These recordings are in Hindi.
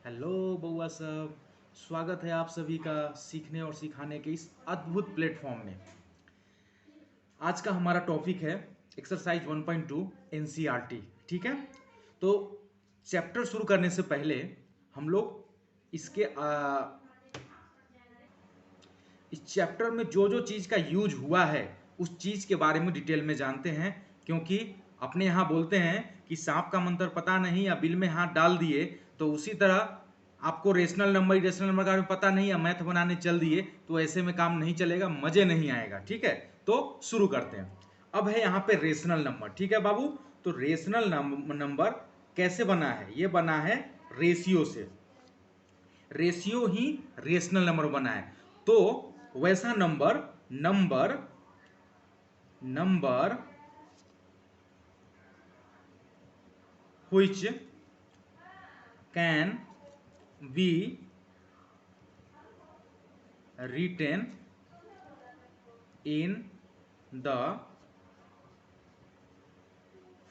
हेलो बउआ सब। स्वागत है आप सभी का सीखने और सिखाने के इस अद्भुत प्लेटफॉर्म में। आज का हमारा टॉपिक है एक्सरसाइज 1.2 एनसीईआरटी। ठीक है, तो चैप्टर शुरू करने से पहले हम लोग इस चैप्टर में जो जो चीज़ का यूज हुआ है उस चीज़ के बारे में डिटेल में जानते हैं। क्योंकि अपने यहाँ बोलते हैं कि सांप का मंत्र पता नहीं या बिल में हाथ डाल दिए, तो उसी तरह आपको रेशनल नंबर इरेशनल नंबर के बारे में पता नहीं या मैथ बनाने चल दिए तो ऐसे में काम नहीं चलेगा, मजे नहीं आएगा। ठीक है, तो शुरू करते हैं। अब है यहाँ पे रेशनल नंबर। ठीक है बाबू, तो रेशनल नंबर कैसे बना है? ये बना है रेशियो से। रेशियो ही रेशनल नंबर बना है। तो वैसा number number number which can be written in the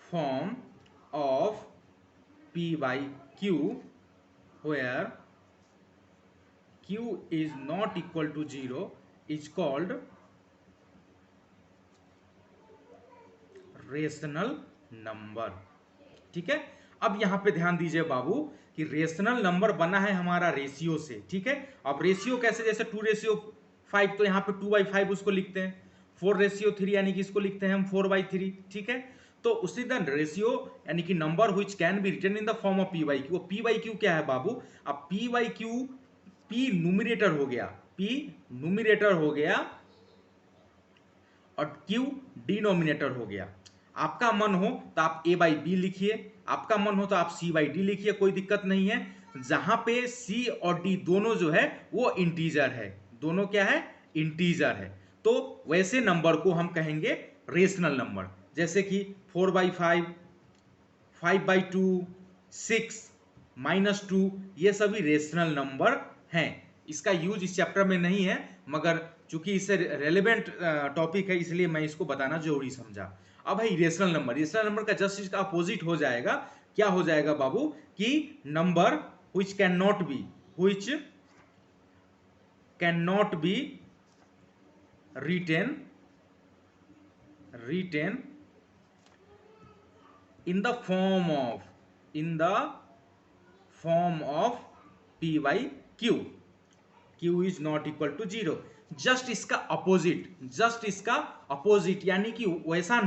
form of p by q where q is not equal to 0 is called rational number. ठीक है, अब यहां पे ध्यान दीजिए बाबू कि रेशनल नंबर बना है हमारा रेशियो से। ठीक है, अब रेशियो कैसे? जैसे 2:5, तो यहां पे 2/5 उसको लिखते हैं। 4:3 यानी कि इसको लिखते हैं हम 4/3। ठीक है, तो उसी तरह रेशियो यानी कि number which can be written in the form of p by q. P by q क्या है बाबू? अब p by q, p numerator हो गया, पी न्यूमिरेटर हो गया और क्यू डिनोमिनेटर हो गया। आपका मन हो तो आप ए बाई बी लिखिए, आपका मन हो तो आप सी बाई डी लिखिए, कोई दिक्कत नहीं है। जहां पे सी और डी दोनों जो है वो इंटीजर है, दोनों क्या है? इंटीजर है। तो वैसे नंबर को हम कहेंगे रेशनल नंबर। जैसे कि 4/5, 5/2, 6, -2, ये सभी रेशनल नंबर हैं। इसका यूज इस चैप्टर में नहीं है, मगर चूंकि इससे रेलेवेंट टॉपिक है इसलिए मैं इसको बताना जरूरी समझा। अब है इरेशनल नंबर। इरेशनल नंबर का जस्ट इसका अपोजिट हो जाएगा। क्या हो जाएगा बाबू? कि number which can not be written in the form of p by q, q is not equal to 0। Just इसका अपोजिट यानी कि वैसा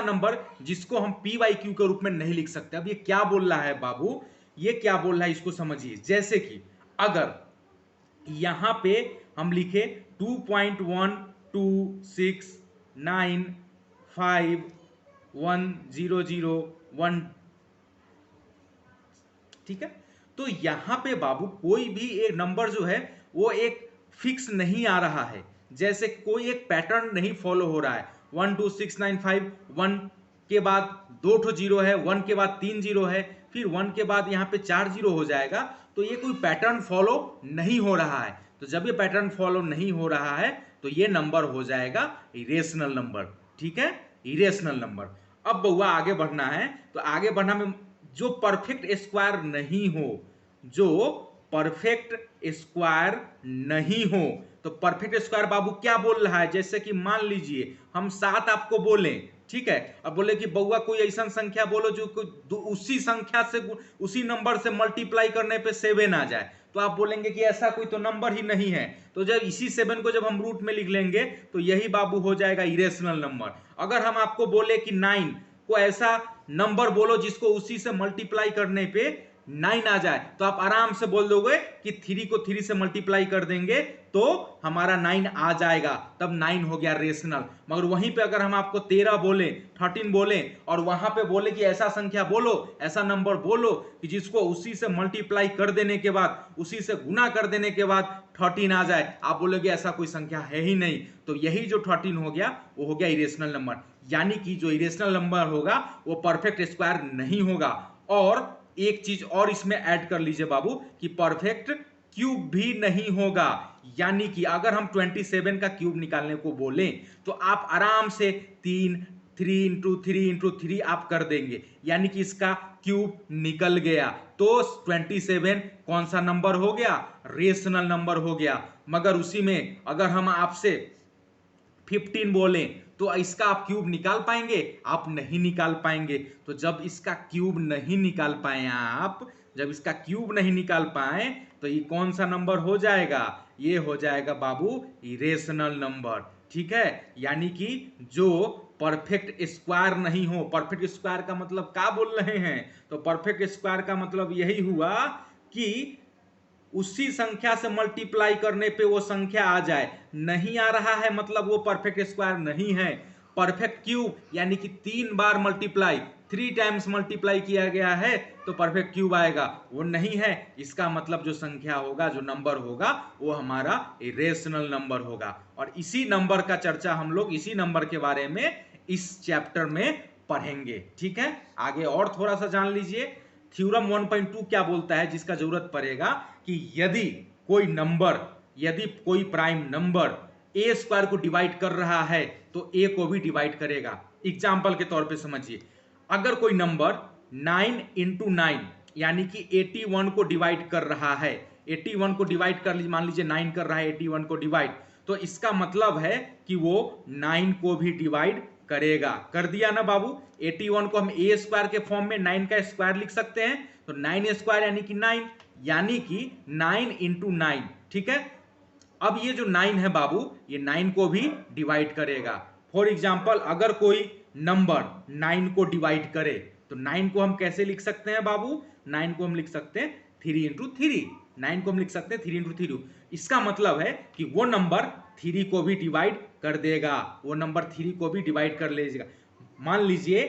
नंबर जिसको हम p बाई क्यू के रूप में नहीं लिख सकते। अब ये क्या बोल रहा है बाबू? ये क्या बोल रहा है इसको समझिए। जैसे कि अगर यहां पे हम लिखे 2.126951001, ठीक है, तो यहां पे बाबू कोई भी एक नंबर जो है वो एक फिक्स नहीं आ रहा है। जैसे कोई एक पैटर्न नहीं फॉलो हो रहा है। 12695, 1 के बाद 2 ठो जीरो है, 1 के बाद 3 जीरो है, फिर 1 के बाद यहां पे 4 जीरो हो जाएगा। तो ये कोई पैटर्न फॉलो नहीं हो रहा है। तो जब ये पैटर्न फॉलो नहीं हो रहा है तो ये नंबर हो जाएगा इरेशनल नंबर। ठीक है, इरेशनल नंबर। अब बउआ आगे बढ़ना है, तो आगे बढ़ना में जो परफेक्ट स्क्वायर नहीं हो, जो परफेक्ट स्क्वायर नहीं हो, तो परफेक्ट स्क्वायर बाबू क्या बोल रहा है? जैसे कि मान लीजिए हम 7 आपको बोले, ठीक है, अब बोले कि बउआ कोई ऐसा संख्या बोलो जो उसी संख्या से उसी नंबर से मल्टीप्लाई करने पे 7 आ जाए, तो आप बोलेंगे कि ऐसा कोई तो नंबर ही नहीं है। तो जब इसी 7 को जब हम रूट में लिख लेंगे तो यही बाबू हो जाएगा इरेशनल नंबर। अगर हम आपको बोले कि 9 को ऐसा नंबर बोलो जिसको उसी से मल्टीप्लाई करने पे 9 आ जाए, तो आप आराम से बोल दोगे कि 3 को 3 से मल्टीप्लाई कर देंगे तो हमारा 9 आ जाएगा, तब 9 हो गया रेशनल। मगर वहीं पे अगर हम आपको 13 बोले, 13 बोले और वहां पे बोले कि ऐसा संख्या बोलो, ऐसा नंबर बोलो कि जिसको उसी से मल्टीप्लाई कर देने के बाद, उसी से गुना कर देने के बाद 13 आ जाए, आप बोलोगे ऐसा कोई संख्या है ही नहीं। तो यही जो 13 हो गया वो हो गया इरेशनल नंबर। यानी कि जो इरेशनल नंबर होगा वो परफेक्ट स्क्वायर नहीं होगा। और एक चीज और इसमें ऐड कर लीजिए बाबू कि परफेक्ट क्यूब भी नहीं होगा। यानी कि अगर हम 27 का क्यूब निकालने को बोलें तो आप आराम से 3 3 × 3 × 3 आप कर देंगे, यानी कि इसका क्यूब निकल गया। तो 27 कौन सा नंबर हो गया? रेशनल नंबर हो गया। मगर उसी में अगर हम आपसे 15 बोलें तो इसका आप क्यूब निकाल पाएंगे? आप नहीं निकाल पाएंगे। तो जब इसका क्यूब नहीं निकाल पाए आप, जब इसका क्यूब नहीं निकाल पाए तो ये कौन सा नंबर हो जाएगा? ये हो जाएगा बाबू इरेशनल नंबर। ठीक है, यानी कि जो परफेक्ट स्क्वायर नहीं हो। परफेक्ट स्क्वायर का मतलब क्या बोल रहे हैं? तो परफेक्ट स्क्वायर का मतलब यही हुआ कि उसी संख्या से मल्टीप्लाई करने पे वो संख्या आ जाए। नहीं आ रहा है मतलब वो परफेक्ट स्क्वायर नहीं है। परफेक्ट क्यूब यानी कि 3 बार मल्टीप्लाई, 3 टाइम्स मल्टीप्लाई किया गया है तो परफेक्ट क्यूब आएगा, वो नहीं है। इसका मतलब जो संख्या होगा, जो नंबर होगा, वो हमारा इरेशनल नंबर होगा। और इसी नंबर का चर्चा हम लोग, इसी नंबर के बारे में इस चैप्टर में पढ़ेंगे। ठीक है, आगे और थोड़ा सा जान लीजिए। थ्योरम 1.2 क्या बोलता है, जिसका जरूरत पड़ेगा कि यदि कोई प्राइम नंबर ए स्क्वायर को डिवाइड कर रहा है तो ए को भी डिवाइड करेगा। एग्जाम्पल के तौर पे समझिए, अगर कोई नंबर 9 × 9 यानी कि 81 को डिवाइड कर रहा है, 81 को डिवाइड कर लीजिए, मान लीजिए 9 कर रहा है 81 को डिवाइड, तो इसका मतलब है कि वो 9 को भी डिवाइड करेगा। कर दिया ना बाबू। 81 को हम ए स्क्वायर के फॉर्म में 9 का स्क्वायर लिख सकते हैं, तो 9 स्क्वायर यानी कि 9, यानी कि 9 × 9। ठीक है, अब ये जो 9 है बाबू, ये 9 को भी डिवाइड करेगा। फॉर एग्जाम्पल, अगर कोई नंबर 9 को डिवाइड करे तो 9 को हम कैसे लिख सकते हैं बाबू? 9 को हम लिख सकते हैं 3 × 3। 9 को हम लिख सकते हैं 3 × 3। इसका मतलब है कि वो नंबर 3 को भी डिवाइड कर देगा, वो नंबर 3 को भी डिवाइड कर लीजिएगा। मान लीजिए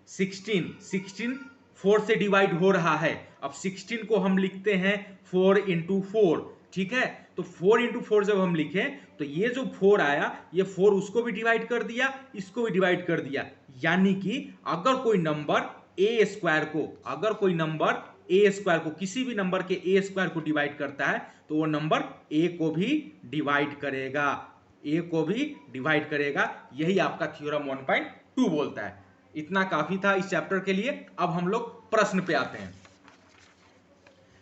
16 4 से डिवाइड हो रहा है। अब 16 को हम लिखते हैं 4 × 4। ठीक है, तो 4 × 4 जब हम लिखें तो ये जो 4 आया, ये 4 उसको भी डिवाइड कर दिया, इसको भी डिवाइड कर दिया। यानी कि अगर कोई नंबर ए स्क्वायर को, किसी भी नंबर के ए स्क्वायर को डिवाइड करता है तो वो नंबर ए को भी डिवाइड करेगा, यही आपका थ्योरम 1.2 बोलता है। इतना काफी था इस चैप्टर के लिए। अब हम लोग प्रश्न पे आते हैं।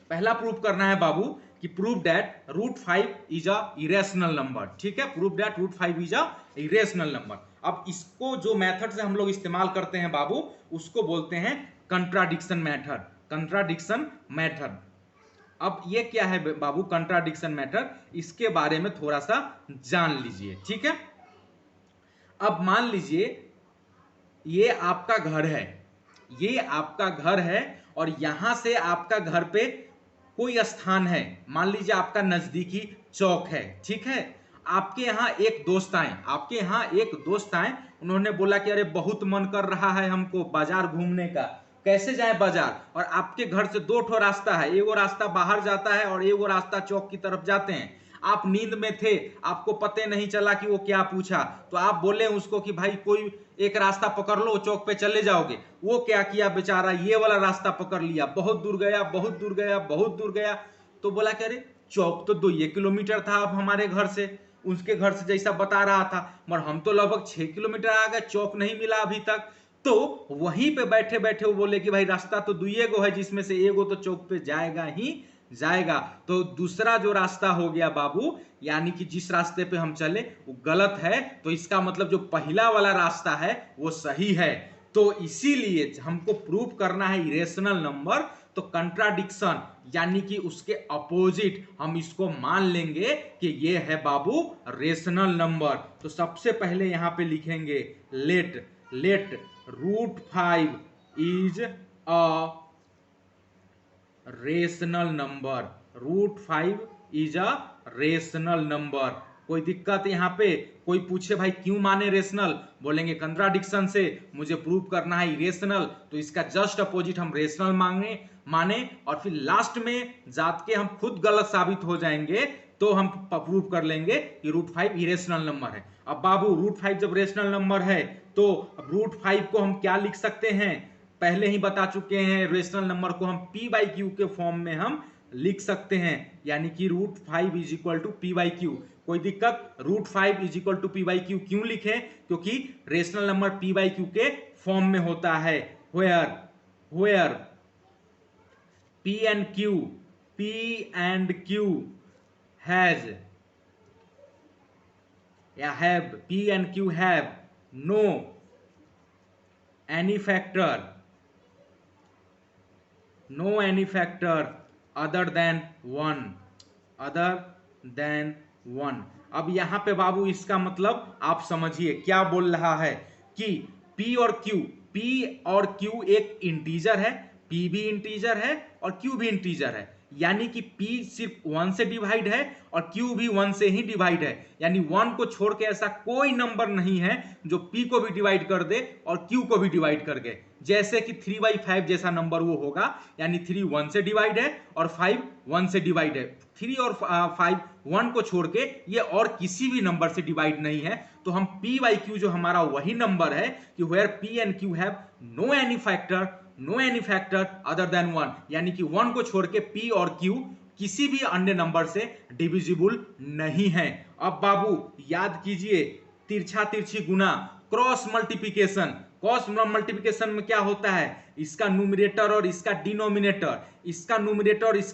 पहला प्रूफ करना है बाबू कि proof that √5 is a irrational number. ठीक है, proof that √5 is a irrational number. अब इसको जो मेथड से हम लोग इस्तेमाल करते हैं बाबू, उसको बोलते हैं कंट्राडिक्शन मेथड। अब ये क्या है बाबू कंट्राडिक्शन मेथड? इसके बारे में थोड़ा सा जान लीजिए। ठीक है, अब मान लीजिए ये आपका घर है, और यहां से आपका घर पे कोई स्थान है, मान लीजिए आपका नजदीकी चौक है। ठीक है, आपके यहाँ एक दोस्त आए, उन्होंने बोला कि अरे बहुत मन कर रहा है हमको बाजार घूमने का, कैसे जाए बाजार? और आपके घर से 2 ठो रास्ता है, एगो रास्ता बाहर जाता है और एगो रास्ता चौक की तरफ जाते हैं। आप नींद में थे, आपको पता नहीं चला कि वो क्या पूछा, तो आप बोले उसको कि भाई कोई एक रास्ता पकड़ लो, चौक पे चले जाओगे। वो क्या किया बेचारा, ये वाला रास्ता पकड़ लिया, बहुत दूर गया। तो बोला कि अरे चौक तो 2 किलोमीटर था अब हमारे घर से, उसके घर से जैसा बता रहा था, मगर हम तो लगभग 6 किलोमीटर आ गए, चौक नहीं मिला अभी तक। तो वहीं पे बैठे बैठे वो बोले कि भाई रास्ता तो 2 गो है, जिसमें से एगो तो चौक पे जाएगा। तो दूसरा जो रास्ता हो गया बाबू, यानी कि जिस रास्ते पे हम चले वो गलत है, तो इसका मतलब जो पहला वाला रास्ता है वो सही है। तो इसीलिए हमको प्रूव करना है इरेशनल नंबर, तो कंट्राडिक्शन यानी कि उसके अपोजिट हम इसको मान लेंगे कि ये है बाबू रेशनल नंबर। तो सबसे पहले यहां पे लिखेंगे let √5 is a rational number. √5 is a rational number. कोई दिक्कत यहाँ पे? कोई पूछे भाई क्यों माने रेशनल, बोलेंगे कंट्राडिक्शन से मुझे प्रूव करना है इरेशनल, तो इसका जस्ट अपोजिट हम रेशनल माने और फिर लास्ट में जाके हम खुद गलत साबित हो जाएंगे तो हम प्रूव कर लेंगे कि √5 इरेशनल नंबर है। अब बाबू √5 जब रेशनल नंबर है तो √5 को हम क्या लिख सकते हैं? पहले ही बता चुके हैं, रेशनल नंबर को हम p/q के फॉर्म में हम लिख सकते हैं, यानी कि √5 is equal to P by Q. कोई दिक्कत? √5 is equal to P by Q क्यों लिखें? क्योंकि rational number P by Q के फॉर्म में होता है। Where P and Q has या have, P and Q have no any factor other than 1। अब यहां पे बाबू इसका मतलब आप समझिए क्या बोल रहा है कि P और Q एक इंटीजर है, P भी इंटीजर है और Q भी इंटीजर है, यानी कि P सिर्फ 1 से डिवाइड है और Q भी 1 से ही डिवाइड है, यानी 1 को छोड़ के ऐसा कोई नंबर नहीं है जो P को भी डिवाइड कर दे और Q को भी डिवाइड कर दे। जैसे कि 3/5 जैसा नंबर वो होगा, यानी 3 1 से डिवाइड है और 5 1 से डिवाइड है। 3 और 5 1 को छोड़ के ये और किसी भी नंबर से डिवाइड नहीं है। तो हम P बाई Q जो हमारा वही नंबर है कि where P and Q have no any factor other than 1, यानी कि 1 को छोड़ के P और Q किसी भी अन्य नंबर से डिविजिबल नहीं है। अब बाबू याद कीजिए, तिरछा तिरछी गुना, क्रॉस मल्टीप्लिकेशन में क्या होता है? इसका न्यूमरेटर और इसका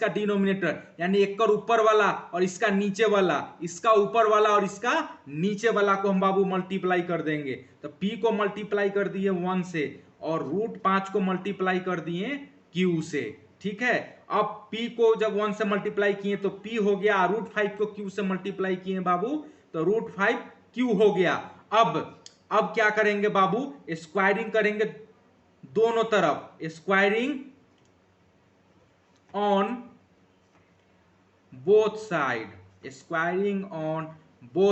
डिनोमिनेटर, यानी एक का ऊपर वाला और इसका नीचे वाला, इसका ऊपर वाला और इसका नीचे वाला को हम बाबू मल्टीप्लाई कर देंगे। तो P को मल्टीप्लाई कर दिए 1 से और √5 को मल्टीप्लाई कर दिए Q से। ठीक है, अब P को जब 1 से मल्टीप्लाई किए तो P हो गया, √5 को Q से मल्टीप्लाई किए बाबू तो √5 Q हो गया। अब क्या करेंगे बाबू? स्क्वायरिंग करेंगे दोनों तरफ, squaring on both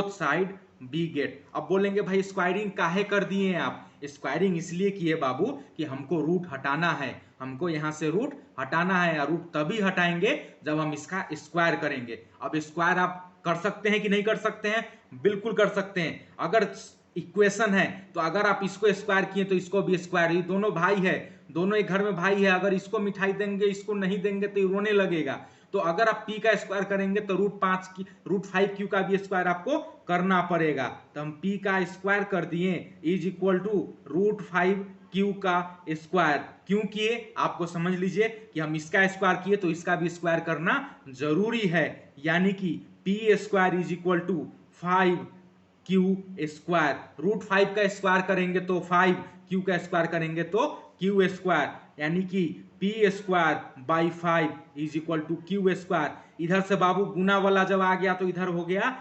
side we get. अब बोलेंगे भाई स्क्वायरिंग काहे कर दिए हैं आप? स्क्वायरिंग इसलिए किए बाबू कि हमको रूट हटाना है, हमको यहां से रूट हटाना है, या रूट तभी हटाएंगे जब हम इसका स्क्वायर करेंगे। अब स्क्वायर आप कर सकते हैं कि नहीं कर सकते हैं? बिल्कुल कर सकते हैं। अगर इक्वेशन है तो अगर आप इसको स्क्वायर किए तो इसको भी स्क्वायर, ये दोनों भाई है, दोनों एक घर में भाई है, अगर इसको मिठाई देंगे इसको नहीं देंगे तो रोने लगेगा। तो अगर आप P का स्क्वायर करेंगे तो √5 Q का भी स्क्वायर आपको करना पड़ेगा। तो हम P का स्क्वायर कर दिए इज इक्वल टू √5 Q का स्क्वायर। क्यों किए आपको समझ लीजिए कि हम इसका स्क्वायर किए तो इसका भी स्क्वायर करना जरूरी है, यानी कि P square is equal to 5Q square. √5 का स्क्वायर करेंगे तो 5, Q का स्क्वायर करेंगे तो Q स्क्वायर, यानी कि P square by 5 is equal to Q square. इधर से बाबू गुना वाला जब आ गया तो इधर हो गया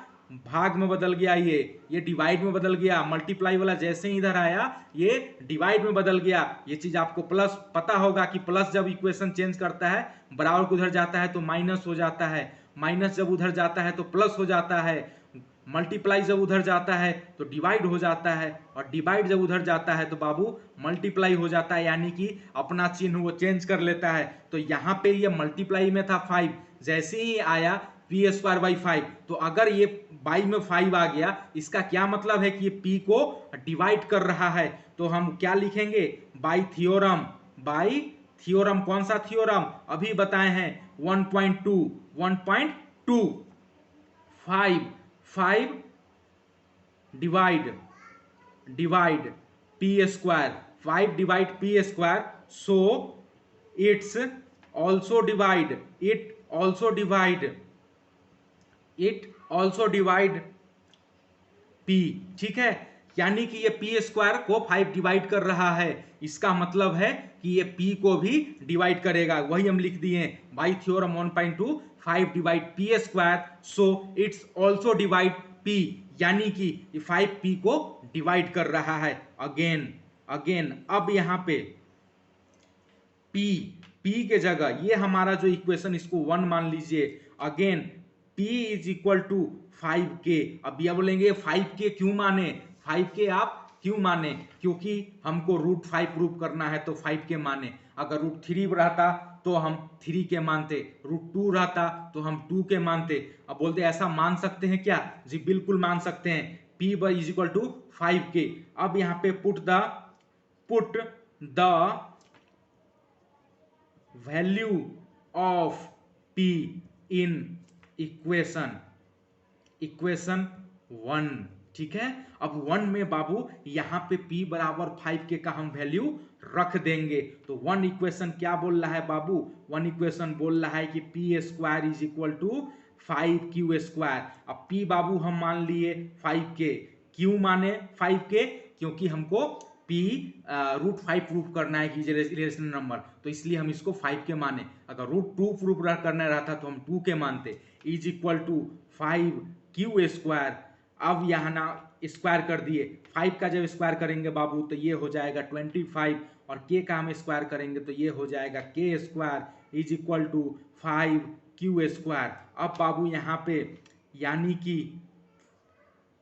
भाग में बदल गया, ये डिवाइड में बदल गया। मल्टीप्लाई वाला जैसे ही इधर आया ये डिवाइड में बदल गया। ये चीज आपको प्लस पता होगा कि प्लस जब इक्वेशन चेंज करता है, बराबर को उधर जाता है तो माइनस हो जाता है, माइनस जब उधर जाता है तो प्लस हो जाता है, मल्टीप्लाई जब उधर जाता है तो डिवाइड हो जाता है, और डिवाइड जब उधर जाता है तो बाबू मल्टीप्लाई हो जाता है, यानी कि अपना चिन्ह वो चेंज कर लेता है। तो यहाँ पे ये मल्टीप्लाई में था 5, जैसे ही आया P स्क्वायर बाई 5, तो अगर ये बाई में 5 आ गया, इसका क्या मतलब है कि ये P को डिवाइड कर रहा है। तो हम क्या लिखेंगे? By theorem. कौन सा थियोरम? अभी बताए हैं 1.2 5 divide P square, 5 divide P square, so it also divide P। ठीक है, यानी कि ये P स्क्वायर को 5 डिवाइड कर रहा है, इसका मतलब है कि ये P को भी डिवाइड करेगा। वही हम लिख दिए by theorem 1.2 5 divide P square, so it's also divide P, यानी कि 5 P को डिवाइड कर रहा है। अगेन अब यहां पे P के जगह ये हमारा जो इक्वेशन, इसको 1 मान लीजिए। Again P is equal to 5K। अब यह बोलेंगे 5K क्यों माने? 5K आप क्यों माने? क्योंकि हमको √5 प्रूव करना है तो 5K माने। अगर √3 रहता तो हम 3K मानते, √2 रहता तो हम 2K मानते। अब बोलते ऐसा मान सकते हैं क्या? जी बिल्कुल मान सकते हैं। P is equal to 5K। अब यहाँ पे put the value of p in equation 1। ठीक है, अब 1 में बाबू यहाँ पे p बराबर 5 के का हम वैल्यू रख देंगे। तो 1 इक्वेशन क्या बोल रहा है बाबू, 1 इक्वेशन बोल रहा है कि p square is equal to 5q square. अब p बाबू हम मान लिए 5k, क्यों माने 5k, क्योंकि हमको p √5 प्रूफ करना है कि इरेशनल नंबर, तो इसलिए हम इसको 5 के माने। अगर √2 प्रूफ करना रहता तो हम 2 के मानते। Is equal to 5q square. अब यहाँ ना स्क्वायर कर दिए, 5 का जब स्क्वायर करेंगे बाबू तो ये हो जाएगा 25, और k का हम स्क्वायर करेंगे तो ये हो जाएगा k square is equal to 5q square. अब बाबू यहाँ पे यानी कि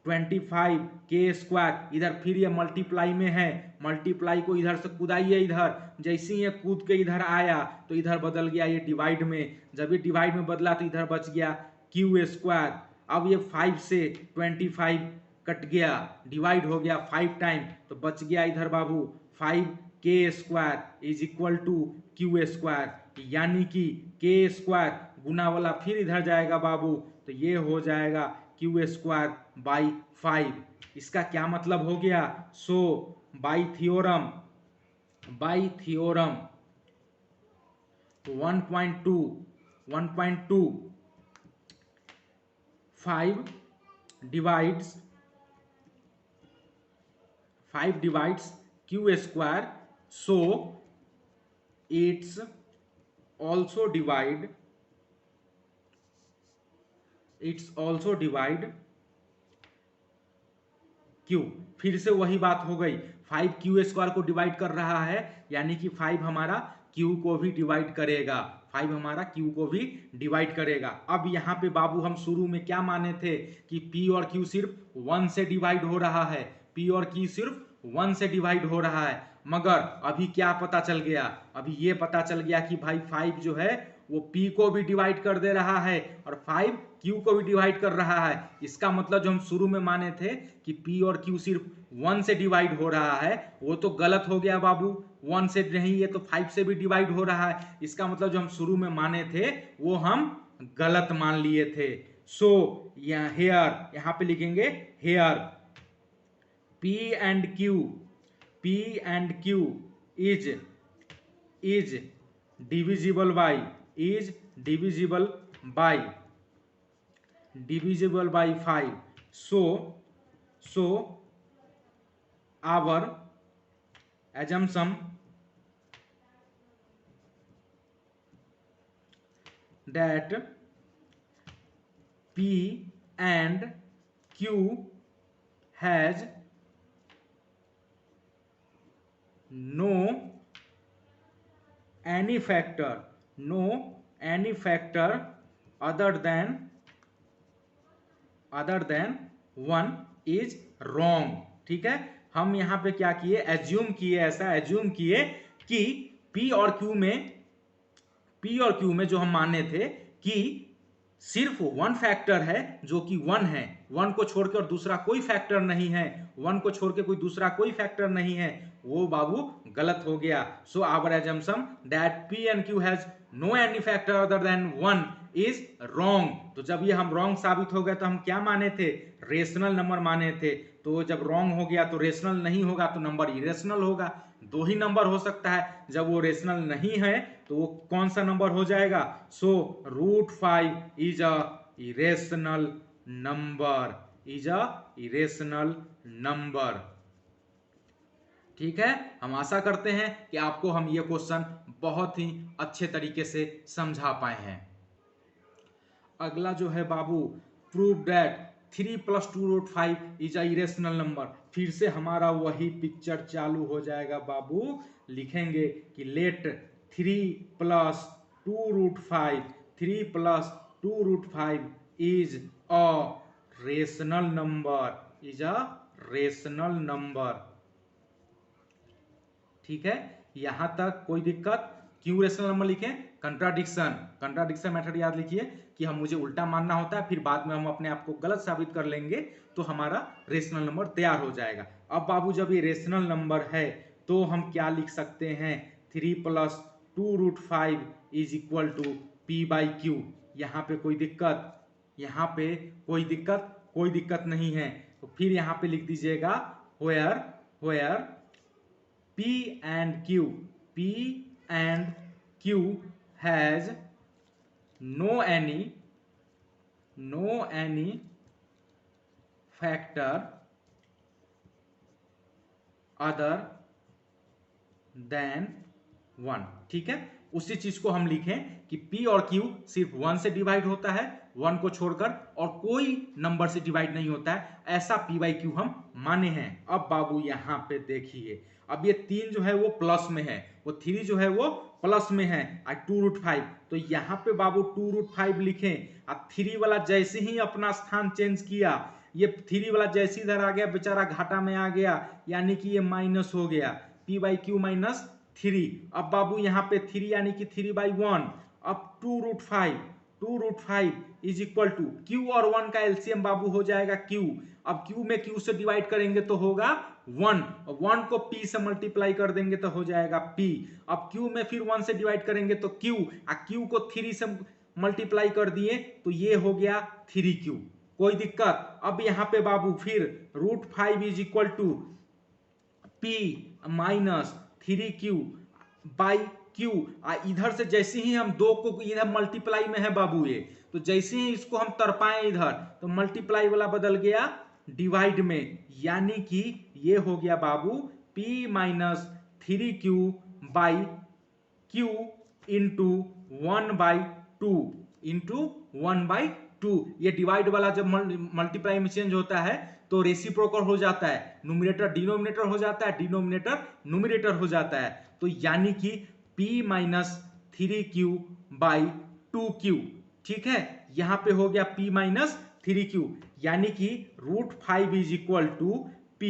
25k स्क्वायर, इधर फिर ये मल्टीप्लाई में है, मल्टीप्लाई को इधर से कूदाइए, इधर जैसे ही ये कूद के इधर आया तो इधर बदल गया ये डिवाइड में, जब ये डिवाइड में बदला तो इधर बच गया q स्क्वायर। अब ये 5 से 25 कट गया, डिवाइड हो गया 5 टाइम, तो बच गया इधर बाबू 5k square is equal to q square, यानी कि k स्क्वायर गुना वाला फिर इधर जाएगा बाबू, तो ये हो जाएगा q स्क्वायर बाई 5। इसका क्या मतलब हो गया, so by theorem 1.2 5 divides q square, so it's also divide q। फिर से वही बात हो गई, 5q स्क्वायर को डिवाइड कर रहा है, यानी कि 5 हमारा q को भी डिवाइड करेगा, 5 हमारा q को भी डिवाइड करेगा। अब यहाँ पे बाबू हम शुरू में क्या माने थे कि p और q सिर्फ 1 से डिवाइड हो रहा है, p और q सिर्फ 1 से डिवाइड हो रहा है, मगर अभी क्या पता चल गया, अभी ये पता चल गया कि भाई 5 जो है वो p को भी डिवाइड कर दे रहा है और 5 q को भी डिवाइड कर रहा है। इसका मतलब जो हम शुरू में माने थे कि p और q सिर्फ 1 से डिवाइड हो रहा है, वो तो गलत हो गया बाबू, 1 से नहीं, ये तो 5 से भी डिवाइड हो रहा है। इसका मतलब जो हम शुरू में माने थे वो हम गलत मान लिए थे। सो हेयर, यहाँ पे लिखेंगे hair p and q is divisible by 5, so our assumption that p and q has no any factor other than 1 is wrong। ठीक है, हम यहाँ पे क्या किए, ऐसा एज्यूम किए कि P और Q में जो हम माने थे कि सिर्फ 1 फैक्टर है जो कि 1 है, 1 को छोड़ के और दूसरा कोई फैक्टर नहीं है, 1 को छोड़ के कोई दूसरा कोई फैक्टर नहीं है, वो बाबू गलत हो गया। So our assumption that P and Q has no any factor other than 1 is wrong. तो जब ये हम रॉन्ग साबित हो गए तो हम क्या माने थे, रेशनल नंबर माने थे। तो जब रॉन्ग हो गया तो रेशनल नहीं होगा तो नंबर इरेशनल होगा। 2 ही नंबर हो सकता है, जब वो रेशनल नहीं है तो वो कौन सा नंबर हो जाएगा, सो √5 इज अ इरेशनल नंबर। ठीक है, हम आशा करते हैं कि आपको हम ये क्वेश्चन बहुत ही अच्छे तरीके से समझा पाए हैं। अगला जो है बाबू, prove that 3 + 2√5 is a irrational number. फिर से हमारा वही पिक्चर चालू हो जाएगा बाबू, लिखेंगे कि let 3 + 2√5 is a rational number. ठीक है, यहां तक कोई दिक्कत? क्यों रेशनल नंबर लिखें, कंट्राडिक्शन मेथड याद लिखिए कि हम मुझे उल्टा मानना होता है, फिर बाद में हम अपने आप को गलत साबित कर लेंगे तो हमारा रेशनल नंबर तैयार हो जाएगा। अब बाबू जब ये रेशनल नंबर है तो हम क्या लिख सकते हैं, 3 + 2√5 is equal to P by Q। यहाँ पे कोई दिक्कत, यहाँ पे कोई दिक्कत नहीं है। तो फिर यहाँ पे लिख दीजिएगा where P and Q has no any factor other than 1। ठीक है, उसी चीज को हम लिखें कि P और Q सिर्फ 1 से डिवाइड होता है, 1 को छोड़कर, और कोई नंबर से डिवाइड नहीं होता है, ऐसा P बाई Q हम माने हैं। अब बाबू यहाँ पे देखिए, अब ये 3 जो है वो प्लस में है, वो 3 जो है वो प्लस में है, और 2√5, तो यहाँ पे बाबू 2√5 लिखें। अब 3 वाला जैसे ही अपना स्थान चेंज किया, ये 3 वाला जैसे इधर आ गया, बेचारा घाटा में आ गया, यानी कि ये माइनस हो गया, P बाई Q माइनस 3। अब बाबू यहाँ पे 3 यानी कि 3/1। अब 2√5 इज इक्वल टू Q और 1 का एलसीएम बाबू हो जाएगा Q। अब Q में Q से डिवाइड करेंगे तो होगा 1, 1 को P से मल्टीप्लाई कर देंगे तो हो जाएगा P। अब Q में फिर 1 से डिवाइड करेंगे तो Q, और Q को 3 से मल्टीप्लाई कर दिए तो ये हो गया 3Q। कोई दिक्कत? अब यहाँ पे बाबू फिर √5 is equal to P minus 3Q by Q। इधर से जैसे ही हम 2 को, इधर मल्टीप्लाई में है बाबू ये, तो जैसे ही इसको हम तरपाएं इधर, तो मल्टीप्लाई वाला बदल गया डिवाइड में, यानी कि ये हो गया बाबू P minus 3Q by Q into 1/2 ये डिवाइड वाला जब मल्टीप्लाई में चेंज होता है तो रेसिप्रोकल हो जाता है, न्यूमरेटर डिनोमिनेटर हो जाता है, डिनोमिनेटर न्यूमरेटर हो जाता है। तो यानी कि P minus 3Q by 2Q। ठीक है, यहां पे हो गया P माइनस 3Q, यानी कि √5 is equal to P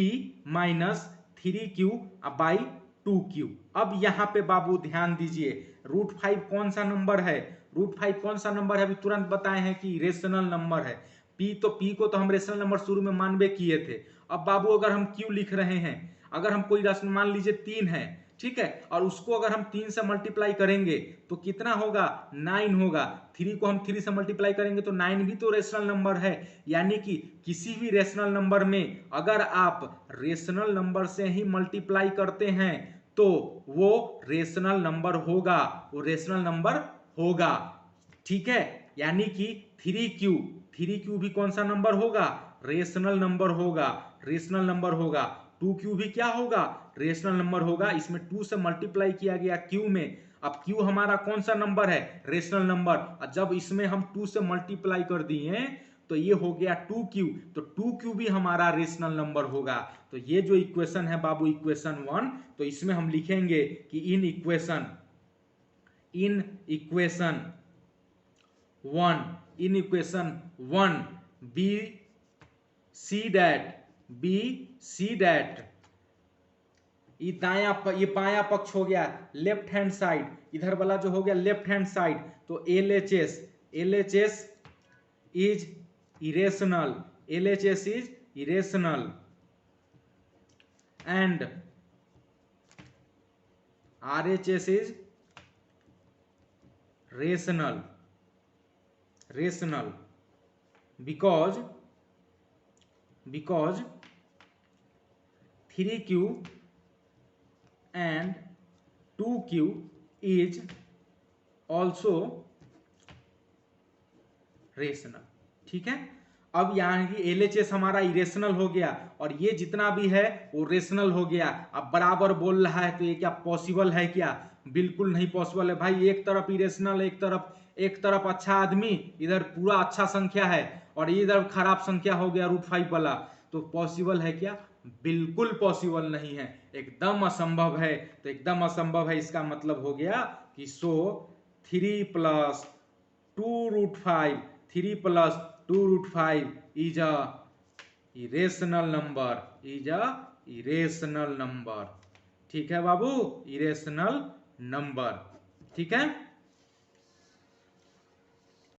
minus 3Q by 2Q। अब यहां पे बाबू ध्यान दीजिए, √5 कौन सा नंबर है? √5 कौन सा नंबर है? अभी तुरंत बताए हैं कि रेशनल नंबर है। P को तो हम रेशनल नंबर शुरू में मानबे किए थे। अब बाबू अगर हम Q लिख रहे हैं, अगर हम कोई राशि मान लीजिए 3 है, ठीक है, और उसको अगर हम 3 से मल्टीप्लाई करेंगे तो कितना होगा? 9 होगा। 3 को हम 3 से मल्टीप्लाई करेंगे तो 9 भी तो रेशनल नंबर है। यानी कि किसी भी रेशनल नंबर में अगर आप रेशनल नंबर से ही मल्टीप्लाई करते हैं तो वो रेशनल नंबर होगा, वो रेशनल नंबर होगा। ठीक है, यानी कि 3Q भी कौन सा नंबर होगा? रेशनल नंबर होगा, रेशनल नंबर होगा। 2Q भी क्या होगा? रेशनल नंबर होगा। इसमें 2 से मल्टीप्लाई किया गया Q में। अब Q हमारा कौन सा नंबर है? Rational number. और जब इसमें हम 2 से मल्टीप्लाई कर दिए तो ये हो गया 2Q, तो 2Q भी हमारा रेशनल नंबर होगा। तो ये जो इक्वेशन है बाबू, इक्वेशन 1, तो इसमें हम लिखेंगे कि in equation 1 we see that ये बायां पक्ष हो गया लेफ्ट हैंड साइड, इधर वाला जो हो गया लेफ्ट हैंड साइड, तो LHS is irrational, LHS is irrational and RHS is rational because 3Q and 2Q is also rational। ठीक है, अब यहाँ की LHS हमारा इरेशनल हो गया और ये जितना भी है वो रेशनल हो गया। अब बराबर बोल रहा है तो ये क्या पॉसिबल है? क्या बिल्कुल नहीं पॉसिबल है भाई। एक तरफ इरेशनल, एक तरफ अच्छा आदमी, इधर पूरा अच्छा संख्या है और इधर खराब संख्या हो गया √5 वाला, तो पॉसिबल है क्या? बिल्कुल पॉसिबल नहीं है, एकदम असंभव है। तो एकदम असंभव है, इसका मतलब हो गया कि 3 + 2√5 इज अ इरेशनल नंबर। ठीक है बाबू, इरेशनल नंबर। ठीक है।